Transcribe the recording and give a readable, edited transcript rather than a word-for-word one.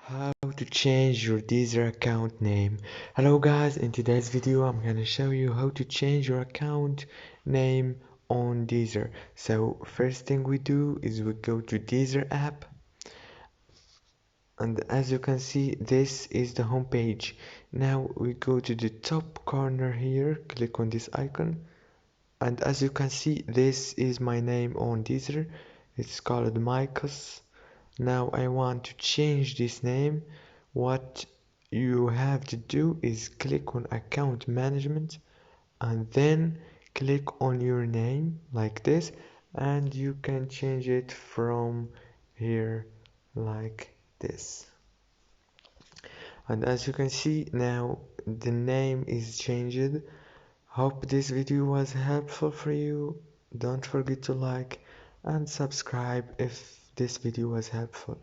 How to change your Deezer account name. Hello guys, in today's video I'm gonna show you how to change your account name on Deezer. So first thing we do is we go to Deezer app, and as you can see this is the home page. Now we go to the top corner here, click on this icon, and as you can see this is my name on Deezer. It's called Micos. Now I want to change this name. What you have to do is click on account management and then click on your name like this, and you can change it from here like this. And as you can see now the name is changed. Hope this video was helpful for you. Don't forget to like and subscribe if this video was helpful.